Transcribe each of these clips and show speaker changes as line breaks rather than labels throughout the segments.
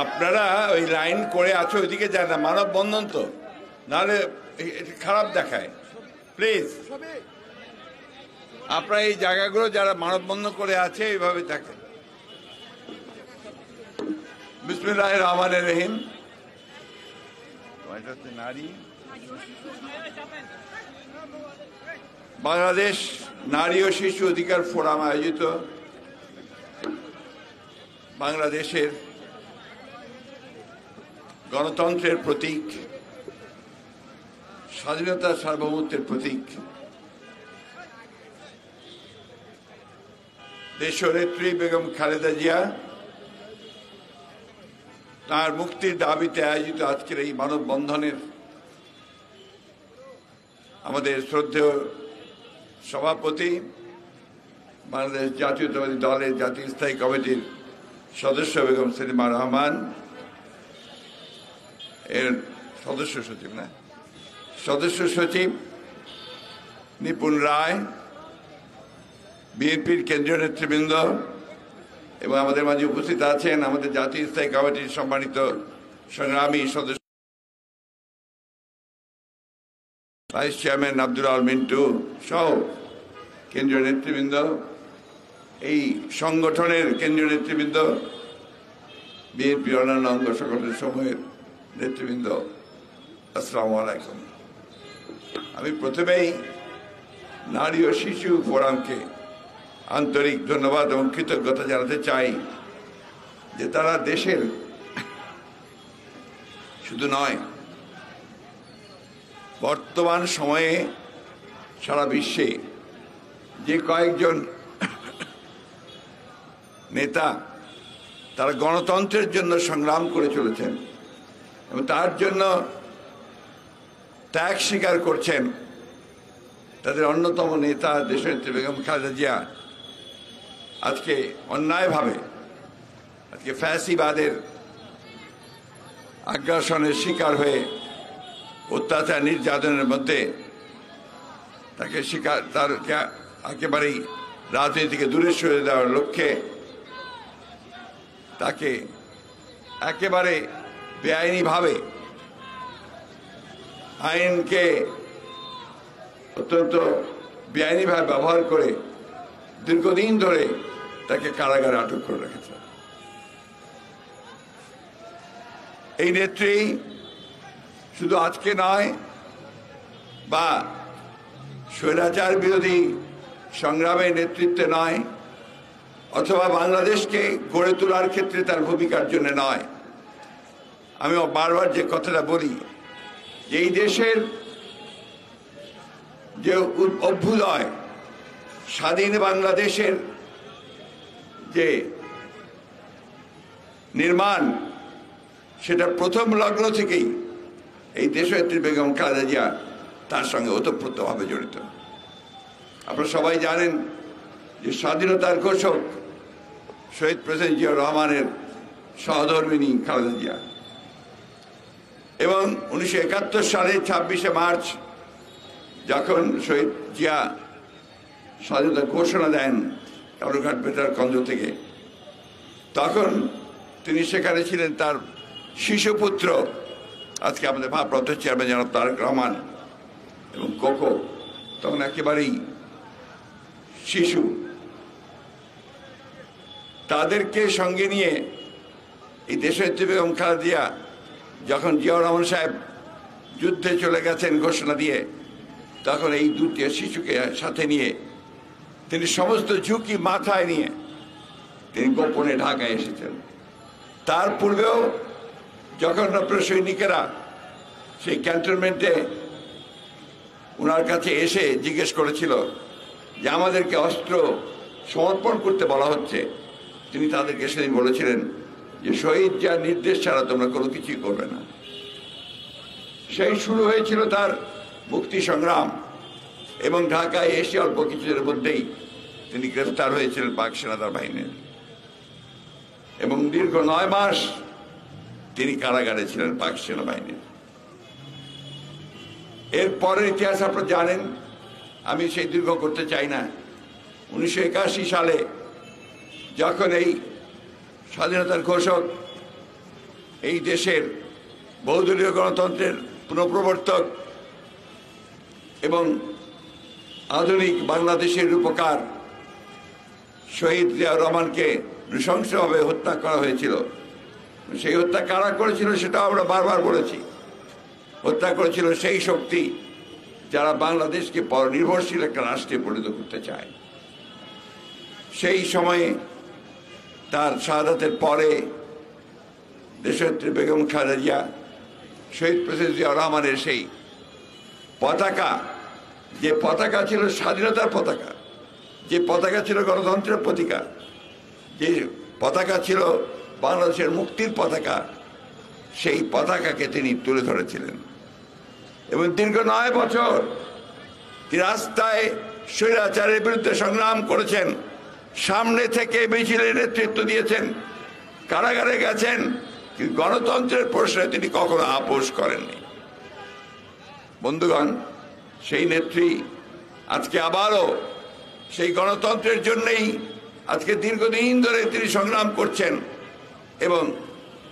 আপনারা ওই লাইন করে আছো ওইদিকে যায় না, মানববন্ধন তো, নাহলে খারাপ দেখায়। প্লিজ আপনারা এই জায়গাগুলো যারা মানববন্ধন করে আছে এইভাবে দেখেন। বিসমিল্লাহির রহমানির রহিম। নারী বাংলাদেশ নারী ও শিশু অধিকার ফোরাম আয়োজিত বাংলাদেশের গণতন্ত্রের প্রতীক, স্বাধীনতা সার্বভৌমত্বের প্রতীক, দেশনেত্রী বেগম খালেদা জিয়া তার মুক্তির দাবিতে আয়োজিত আজকের এই মানববন্ধনের আমাদের শ্রদ্ধেয় সভাপতি, বাংলাদেশ জাতীয়তাবাদী দলের জাতীয় স্থায়ী কমিটির সদস্য বেগম সেলিমা রহমান, এর সদস্য সচিব নিপুণ রায়, বিএনপির কেন্দ্রীয় নেতৃবৃন্দ এবং আমাদের মাঝে উপস্থিত আছেন আমাদের জাতীয় স্থায়ী কমিটির সম্মানিত সংগ্রামী সদস্য ভাইস চেয়ারম্যান আব্দুল আল মিন্টু সহ কেন্দ্রীয় নেতৃবৃন্দ, এই সংগঠনের কেন্দ্রীয় নেতৃবৃন্দ, বিএনপি অন্যান্য অঙ্গ সংগঠনের সমূহের নেতৃবৃন্দ, আসসালামু আলাইকুম। আমি প্রথমেই নারী ও শিশু ফোরামকে আন্তরিক ধন্যবাদ এবং কৃতজ্ঞতা জানাতে চাই যে তারা দেশের শুধু নয়, বর্তমান সময়ে সারা বিশ্বে যে কয়েকজন নেতা তারা গণতন্ত্রের জন্য সংগ্রাম করে চলেছেন এবং তার জন্য ত্যাগ স্বীকার করছেন, তাদের অন্যতম নেতা দেশনেত্রী বেগম খালেদা জিয়া আজকে অন্যায়ভাবে আজকে ফ্যাসিবাদের আগ্রাসনের শিকার হয়ে অত্যাচার নির্যাতনের মধ্যে তাকে একেবারেই রাজনীতি থেকে দূরে সরে দেওয়ার লক্ষ্যে তাকে একেবারে বেআইনিভাবে আইনকে অত্যন্ত বেআইনিভাবে ব্যবহার করে দীর্ঘদিন ধরে তাকে কারাগারে আটক করে রেখেছে। এই নেত্রী শুধু আজকে নয় বা স্বৈরাচার বিরোধী সংগ্রামের নেতৃত্বে নয় অথবা বাংলাদেশকে গড়ে তোলার ক্ষেত্রে তার ভূমিকার জন্য নয়, আমি বারবার যে কথাটা বলি যে এই দেশের যে অভ্যুদয়, স্বাধীন বাংলাদেশের যে নির্মাণ, সেটা প্রথম লগ্ন থেকেই এই দেশনেত্রী বেগম খালেদা জিয়া তার সঙ্গে ওতপ্রোতভাবে জড়িত। আপনারা সবাই জানেন যে স্বাধীনতার ঘোষক শহীদ প্রেসিডেন্ট জিয়াউর রহমানের সহধর্মিণী খালেদা জিয়া, এবং 1971 সালে 26শে মার্চ যখন শহীদ জিয়া স্বাধীনতা ঘোষণা দেন কালুরঘাট বেতার কেন্দ্র থেকে, তখন তিনি সেখানে ছিলেন তার শিশুপুত্র, আজকে আমাদের ভারপ্রাপ্ত চেয়ারম্যান জনাব তারেক রহমান এবং কোকো তখন একেবারেই শিশু। তাদেরকে সঙ্গে নিয়ে এই দেশনেত্রী বেগম খালেদা জিয়া যখন জিয়াউর রহমান সাহেব যুদ্ধে চলে গেছেন ঘোষণা দিয়ে, তখন এই দুটি শিশুকে সাথে নিয়ে তিনি সমস্ত ঝুঁকি মাথায় নিয়ে তিনি গোপনে ঢাকায় এসেছেন। তার পূর্বেও যখন আপনার সৈনিকেরা সেই ক্যান্টনমেন্টে ওনার কাছে এসে জিজ্ঞেস করেছিল যে আমাদেরকে অস্ত্র সমর্পণ করতে বলা হচ্ছে, তিনি তাদেরকে সেদিন বলেছিলেন যে শহীদ যার নির্দেশ ছাড়া তোমরা কোনো কিছুই করবে না। সেই শুরু হয়েছিল তার মুক্তি সংগ্রাম, এবং ঢাকায় এসে অল্প কিছুদের মধ্যেই তিনি গ্রেফতার হয়েছিলেন পাক সেনাদার বাহিনীর, এবং দীর্ঘ 9 মাস তিনি কারাগারে ছিলেন পাক সেনাবাহিনীর। এর পরের ইতিহাস আপনারা জানেন, আমি সেই দীর্ঘ করতে চাই না। 1981 সালে যখন এই স্বাধীনতার ঘোষক, এই দেশের বহুদলীয় গণতন্ত্রের পুনঃপ্রবর্তক এবং আধুনিক বাংলাদেশের রূপকার শহীদ জিয়াউর রহমানকে নৃশংসভাবে হত্যা করা হয়েছিল। সেই হত্যা কারা করেছিল সেটাও আমরা বারবার বলেছি। হত্যা করেছিল সেই শক্তি যারা বাংলাদেশকে পরনির্ভরশীল একটা রাষ্ট্রে পরিণত করতে চায়। সেই সময়ে তার শাহাদাতের পরে দেশনেত্রী বেগম খালেদা জিয়া শহীদ প্রেসিডেন্ট জিয়াউর রহমানের সেই পতাকা, যে পতাকা ছিল স্বাধীনতার পতাকা, যে পতাকা ছিল গণতন্ত্রের প্রতীকা, যে পতাকা ছিল বাংলাদেশের মুক্তির পতাকা, সেই পতাকাকে তিনি তুলে ধরেছিলেন এবং দীর্ঘ 9 বছর তিনি রাস্তায় স্বৈরাচারের বিরুদ্ধে সংগ্রাম করেছেন, সামনে থেকে মিছিলের নেতৃত্ব দিয়েছেন, কারাগারে গেছেন, কিন্তু গণতন্ত্রের প্রশ্নে তিনি কখনো আপোষ করেননি। বন্ধুগণ, সেই নেত্রী আজকে আবারও সেই গণতন্ত্রের জন্যই আজকে দীর্ঘদিন ধরে তিনি সংগ্রাম করছেন এবং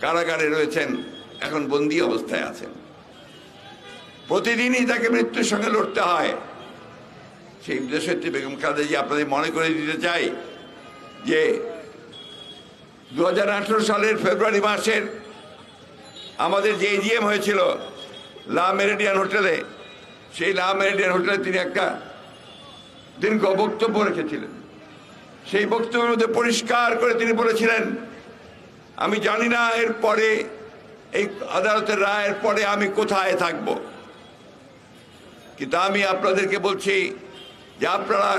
কারাগারে রয়েছেন, এখন বন্দী অবস্থায় আছেন। প্রতিদিনই তাকে মৃত্যুর সঙ্গে লড়তে হয়। সেই দেশনেত্রী বেগম খালেদা জিয়া, আপনাদের মনে করে দিতে চাই যে 2018 সালের ফেব্রুয়ারি মাসের আমাদের যে এজিএম হয়েছিল লা মেরিডিয়ান হোটেলে, সেই লা মেরিডিয়ান হোটেলে তিনি একটা দীর্ঘ বক্তব্য রেখেছিলেন। সেই বক্তব্যের মধ্যে পরিষ্কার করে তিনি বলেছিলেন, আমি জানি না এরপরে এই আদালতের রায়ের পরে আমি কোথায় থাকব, কিন্তু আমি আপনাদেরকে বলছি যে আপনারা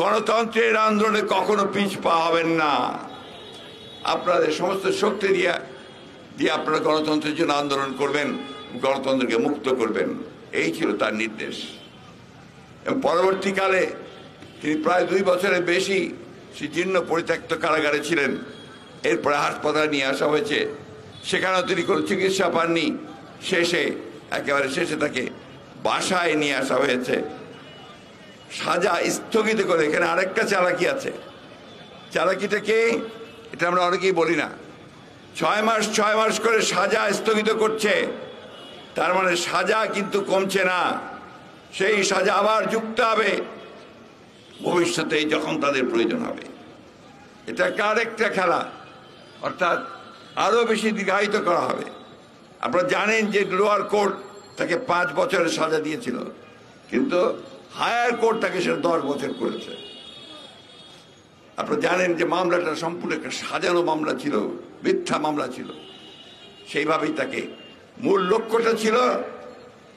গণতন্ত্রের আন্দোলনে কখনো পিছপা হবেন না। আপনাদের সমস্ত শক্তি দিয়ে আপনারা গণতন্ত্রের জন্য আন্দোলন করবেন, গণতন্ত্রকে মুক্ত করবেন। এই ছিল তার নির্দেশ। এবং পরবর্তীকালে তিনি প্রায় 2 বছরের বেশি সেই জীর্ণ পরিত্যক্ত কারাগারে ছিলেন। এরপরে হাসপাতালে নিয়ে আসা হয়েছে, সেখানেও তিনি কোনো চিকিৎসা পাননি। একেবারে শেষে তাকে বাসায় নিয়ে আসা হয়েছে সাজা স্থগিত করে। এখানে আরেকটা চালাকি আছে। চালাকিটা কি, এটা আমরা অনেকেই বলি না। 6 মাস করে সাজা স্থগিত করছে, তার মানে সাজা কিন্তু কমছে না, সেই সাজা আবার যুক্ত হবে ভবিষ্যতে যখন তাদের প্রয়োজন হবে। এটা একটা আরেকটা খেলা, অর্থাৎ আরো বেশি দীর্ঘায়িত করা হবে। আপনারা জানেন যে লোয়ার কোর্ট তাকে 5 বছরের সাজা দিয়েছিল, কিন্তু হায়ার কোর্ট তাকে সেটা 10 বছর করেছে। আপনারা জানেন যে মামলাটা সম্পূর্ণ একটা সাজানো মামলা ছিল, মিথ্যা মামলা ছিল। সেইভাবেই তাকে, মূল লক্ষ্যটা ছিল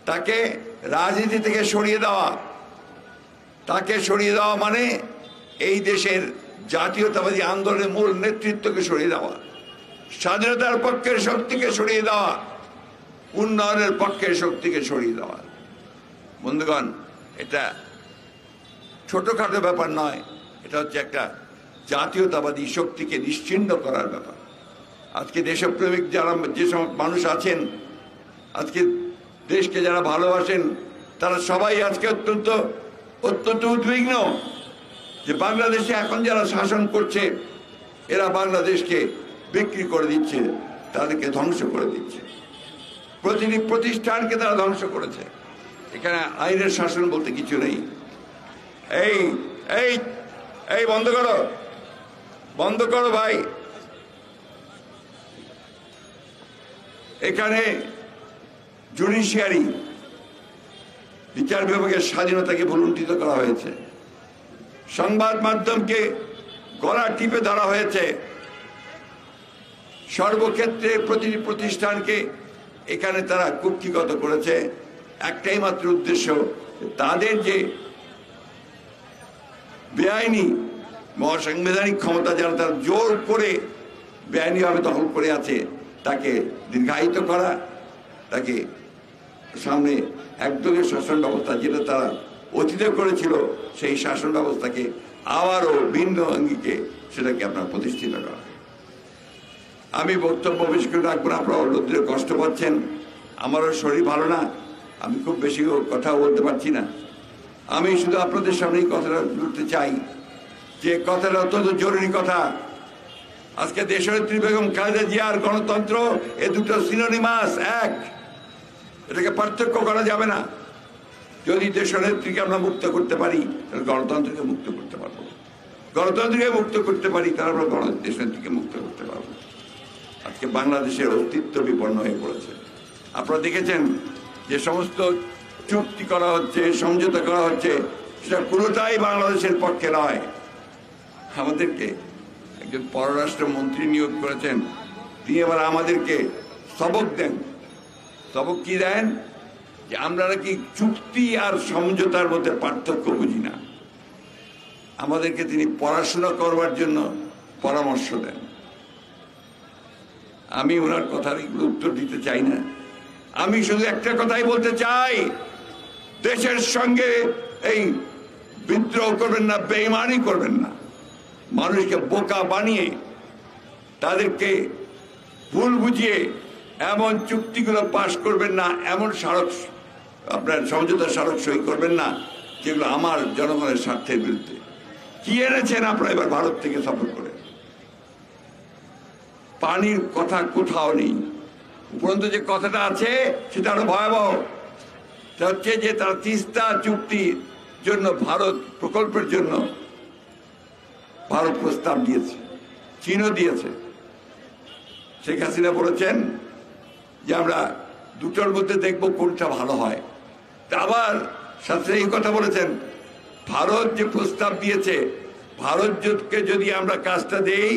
তাকে রাজনীতি থেকে সরিয়ে দেওয়া। তাকে সরিয়ে দেওয়া মানে এই দেশের জাতীয়তাবাদী আন্দোলনের মূল নেতৃত্বকে সরিয়ে দেওয়া, স্বাধীনতার পক্ষের শক্তিকে সরিয়ে দেওয়া, উন্নয়নের পক্ষের শক্তিকে সরিয়ে দেওয়া। বন্ধুগণ, এটা ছোটখাটো ব্যাপার নয়, এটা হচ্ছে একটা জাতীয়তাবাদী শক্তিকে নিশ্চিহ্ন করার ব্যাপার। আজকে দেশপ্রেমিক যারা, যে সব মানুষ আছেন, আজকে দেশকে যারা ভালোবাসেন, তারা সবাই আজকে অত্যন্ত উদ্বিগ্ন যে বাংলাদেশে এখন যারা শাসন করছে এরা বাংলাদেশকে বিক্রি করে দিচ্ছে, তাদেরকে ধ্বংস করে দিচ্ছে। প্রতিটি প্রতিষ্ঠানকে তারা ধ্বংস করেছে। এখানে আইনের শাসন বলতে কিছু নেই। এই এই এই বন্ধ করো ভাই। এখানে জুডিশিয়ারি, বিচার বিভাগের স্বাধীনতাকে ভুলুণ্ঠিত করা হয়েছে, সংবাদ মাধ্যমকে গলা টিপে ধরা হয়েছে, সর্বক্ষেত্রে প্রতিটি প্রতিষ্ঠানকে এখানে তারা কুক্ষিগত করেছে। একটাই মাত্র উদ্দেশ্য, তাদের যে বেআইনি মহাসাংবিধানিক ক্ষমতা যারা তারা জোর করে বেআইনিভাবে দখল করে আছে, তাকে দীর্ঘায়িত করা, তাকে সামনে একদমই শাসন ব্যবস্থা যেটা তারা অতীতে করেছিল, সেই শাসন ব্যবস্থাকে আবারও ভিন্ন অঙ্গিকে সেটাকে আপনারা প্রতিষ্ঠিত করা। আমি বক্তব্য বেশি করে রাখবো না, আপনারা রোদ্রে কষ্ট পাচ্ছেন, আমারও শরীর ভালো না, আমি খুব বেশি কথা বলতে পারছি না। আমি শুধু আপনাদের সামনে এই কথাটা বলতে চাই যে কথাটা অত্যন্ত জরুরি কথা। আজকে দেশনেত্রী বেগম খালেদা জিয়ার গণতন্ত্র এ দুটো সিনোনিমাস এক, এটাকে পার্থক্য করা যাবে না। যদি দেশনেত্রীকে আমরা মুক্ত করতে পারি তাহলে গণতন্ত্রকে মুক্ত করতে পারবো, গণতন্ত্রকে মুক্ত করতে পারি তাহলে আমরা দেশনেত্রীকে মুক্ত করতে পারবো। আজকে বাংলাদেশের অস্তিত্ব বিপন্ন হয়ে পড়েছে। আপনারা দেখেছেন যে সমস্ত চুক্তি করা হচ্ছে, সমঝোতা করা হচ্ছে, সেটা পুরোটাই বাংলাদেশের পক্ষে নয়। আমাদেরকে একজন পররাষ্ট্রমন্ত্রী নিয়োগ করেছেন, তিনি এবার আমাদেরকে সবক দেন। সবক কি দেন? যে আমরা নাকি চুক্তি আর সমঝোতার মধ্যে পার্থক্য বুঝি না। আমাদেরকে তিনি পড়াশোনা করবার জন্য পরামর্শ দেন। আমি ওনার কথার উত্তর দিতে চাই না। আমি শুধু একটা কথাই বলতে চাই, দেশের সঙ্গে এই বিদ্রোহ করবেন না, বেঈমানি করবেন না। মানুষকে বোকা বানিয়ে তাদেরকে ভুল বুঝিয়ে এমন চুক্তিগুলো পাশ করবেন না, এমন স্মারক আপনার সমঝোতার স্মারক সই করবেন না যেগুলো আমার জনগণের স্বার্থের বিরুদ্ধে। কি এনেছেন আপনারা এবার ভারত থেকে সফর করে? পানির কথা কোথাও নেই। উপরন্তু যে কথাটা আছে সেটা আরো ভয়াবহ। সেটা হচ্ছে যে তারা তিস্তা চুক্তির জন্য, ভারত প্রকল্পের জন্য ভারত প্রস্তাব দিয়েছে, চীনও দিয়েছে। শেখ হাসিনা বলেছেন যে আমরা দুটোর মধ্যে দেখব কোনটা ভালো হয়। আবার সাথে এই কথা বলেছেন, ভারত যে প্রস্তাব দিয়েছে, ভারতকে যদি আমরা কাজটা দেই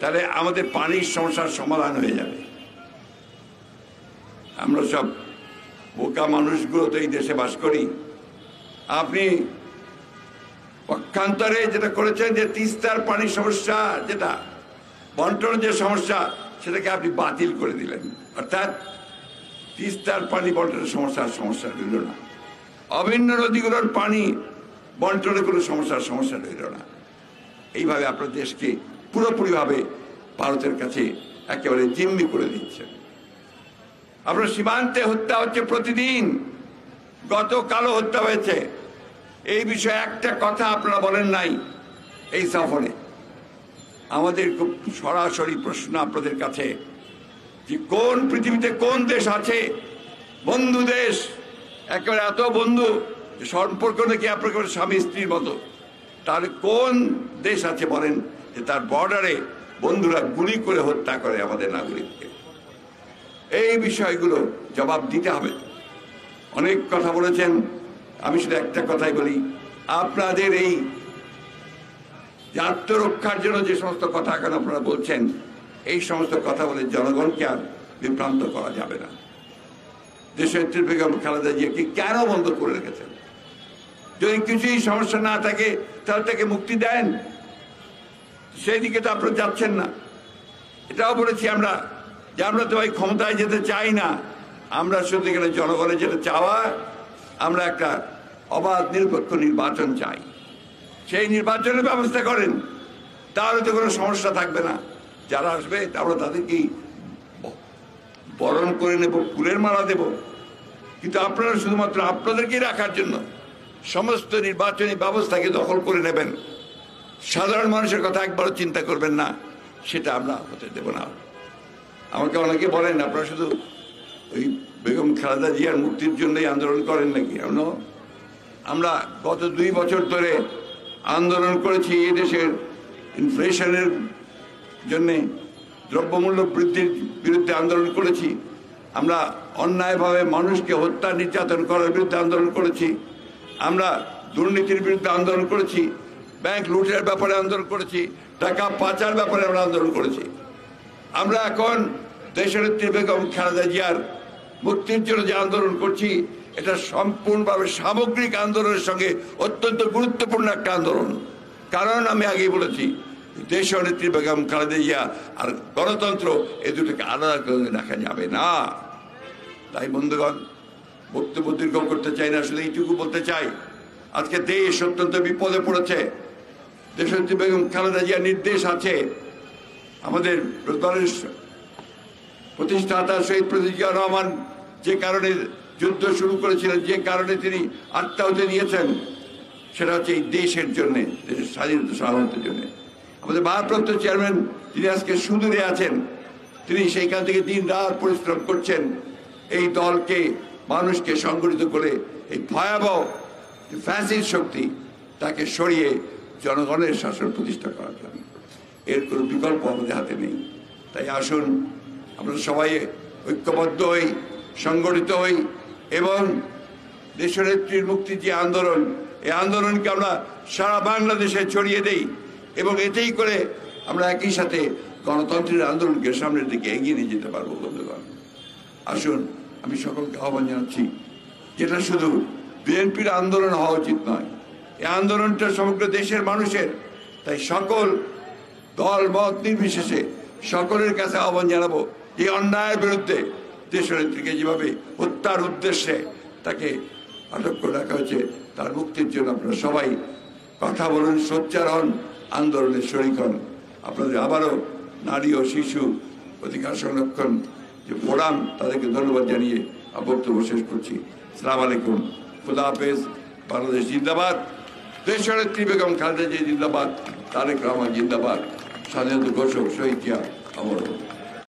তাহলে আমাদের পানির সমস্যার সমাধান হয়ে যাবে। আমরা সব বোকা মানুষগুলো তো এই দেশে বাস করি। আপনি পক্ষান্তরে যেটা করেছেন যে তিস্তার পানির সমস্যা, যেটা বন্টনের যে সমস্যা, সেটাকে আপনি বাতিল করে দিলেন। অর্থাৎ তিস্তার পানি বন্টনের সমস্যা রইল না, অভিন্ন নদীগুলোর পানি বন্টনের কোনো সমস্যা রইল না। এইভাবে আপনার দেশকে পুরোপুরিভাবে ভারতের কাছে একেবারে জিম্মি করে দিচ্ছেন। আপনার সীমান্তে হত্যা হচ্ছে প্রতিদিন, গতকালও হত্যা হয়েছে। এই বিষয়ে একটা কথা আপনারা বলেন নাই এই সফরে। আমাদের খুব সরাসরি প্রশ্ন আপনাদের কাছে যে কোন পৃথিবীতে কোন দেশ আছে বন্ধু দেশ, একেবারে এত বন্ধু সম্পর্ক নাকি আপনার স্বামী স্ত্রীর মতো, তাহলে কোন দেশ আছে বলেন যে তার বর্ডারে বন্ধুরা গুলি করে হত্যা করে আমাদের নাগরিককে? এই বিষয়গুলো জবাব দিতে হবে। অনেক কথা বলেছেন, আমি শুধু একটা কথাই বলি, আপনাদের এই আত্মরক্ষার জন্য যে সমস্ত কথা এখন আপনারা বলছেন, এই সমস্ত কথা বলে জনগণকে আর বিভ্রান্ত করা যাবে না। দেশনেত্রী বেগম খালেদা জিয়াকে কেন বন্ধ করে রেখেছেন? যদি কিছুই সমস্যা না থাকে তাহলে তাকে মুক্তি দেন। সেই দিকে তো আপনারা যাচ্ছেন না। এটাও বলেছি আমরা যে আমরা তো ভাই ক্ষমতায় যেতে চাই না, আমরা শুধু এখানে জনগণের যেটা চাওয়া, আমরা একটা অবাধ নিরপেক্ষ নির্বাচন চাই। সেই নির্বাচনের ব্যবস্থা করেন, তাহলে তো কোনো সমস্যা থাকবে না। যারা আসবে আমরা তাদেরকেই বরণ করে নেব, ফুলের মালা দেব। কিন্তু আপনারা শুধুমাত্র আপনাদেরকেই রাখার জন্য সমস্ত নির্বাচনী ব্যবস্থাকে দখল করে নেবেন, সাধারণ মানুষের কথা একবারও চিন্তা করবেন না, সেটা আমরা হতে দেব না। আমাকে অনেকে বলেন আপনারা শুধু ওই বেগম খালেদা জিয়ার মুক্তির জন্যই আন্দোলন করেন নাকি? আমরা গত 2 বছর ধরে আন্দোলন করেছি এই দেশের ইনফ্লেশনের জন্যে, দ্রব্যমূল্য বৃদ্ধির বিরুদ্ধে আন্দোলন করেছি, আমরা অন্যায়ভাবে মানুষকে হত্যা নির্যাতন করার বিরুদ্ধে আন্দোলন করেছি, আমরা দুর্নীতির বিরুদ্ধে আন্দোলন করেছি, ব্যাংক লুটের ব্যাপারে আন্দোলন করেছি, টাকা পাচার ব্যাপারে আমরা আন্দোলন করেছি। আমরা এখন দেশনেত্রী বেগম খালেদা জিয়ার মুক্তির জন্য যে আন্দোলন করছি, এটা সম্পূর্ণভাবে সামগ্রিক আন্দোলনের সঙ্গে অত্যন্ত গুরুত্বপূর্ণ একটা আন্দোলন। কারণ আমি আগেই বলেছি, দেশনেত্রী বেগম খালেদা জিয়া আর গণতন্ত্র এই দুটোকে আলাদা করে রাখা যাবে না। তাই বন্ধুগণ, বক্তব্য দীর্ঘ করতে চাই না, আসলে এইটুকু বলতে চাই, আজকে দেশ অত্যন্ত বিপদে পড়েছে। দেশনেত্রী বেগম খালেদা জিয়ার নির্দেশ আছে, আমাদের দলের প্রতিষ্ঠাতা শহীদ প্রেসিডেন্ট জিয়াউর রহমান যে কারণে যুদ্ধ শুরু করেছিলেন, যে কারণে তিনি আত্মাহুতি দিয়েছেন, সেটা হচ্ছে এই দেশের জন্য, দেশের স্বাধীনতা সাধারণতার জন্য। আমাদের ভারপ্রাপ্ত চেয়ারম্যান তিনি আজকে সুদূরে আছেন, তিনি সেইখান থেকে দিন রাত পরিশ্রম করছেন এই দলকে, মানুষকে সংগঠিত করে এই ভয়াবহ ফ্যাসিস্ট শক্তি তাকে সরিয়ে জনগণের শাসন প্রতিষ্ঠা করার জন্য। এর কোনো বিকল্প আমাদের হাতে নেই। তাই আসুন আমরা সবাই ঐক্যবদ্ধ হই, সংগঠিত হই এবং দেশনেত্রীর মুক্তির যে আন্দোলন, এই আন্দোলনকে আমরা সারা বাংলাদেশে ছড়িয়ে দেই এবং এতেই করে আমরা একই সাথে গণতন্ত্রের আন্দোলনকে সামনের দিকে এগিয়ে নিয়ে যেতে পারবো। বন্ধুগণ, আসুন আমি সকলকে আহ্বান জানাচ্ছি, যেটা শুধু বিএনপির আন্দোলন হওয়া উচিত নয়, এই আন্দোলনটা সমগ্র দেশের মানুষের। তাই সকল দল মত নির্বিশেষে সকলের কাছে আহ্বান জানাবো, এই অন্যায়ের বিরুদ্ধে দেশনেত্রীকে যেভাবে হত্যার উদ্দেশ্যে তাকে আটক করে রাখা হয়েছে, তার মুক্তির জন্য আপনারা সবাই কথা বলুন, সোচ্চার হন, আন্দোলনের শরিক হন। আপনাদের আবারও নারী ও শিশু অধিকার সংরক্ষণ যে ফোরাম, তাদেরকে ধন্যবাদ জানিয়ে বক্তব্য শেষ করছি। আসসালামু আলাইকুম, খুদা হাফেজ। বাংলাদেশ জিন্দাবাদ, দেশনেত্রী বেগম খালেদা জিয়া জিন্দাবাদ, তারেক রহমান জিন্দাবাদ, স্বাধীনতা ঘোষক শহীদ জিয়া অমর।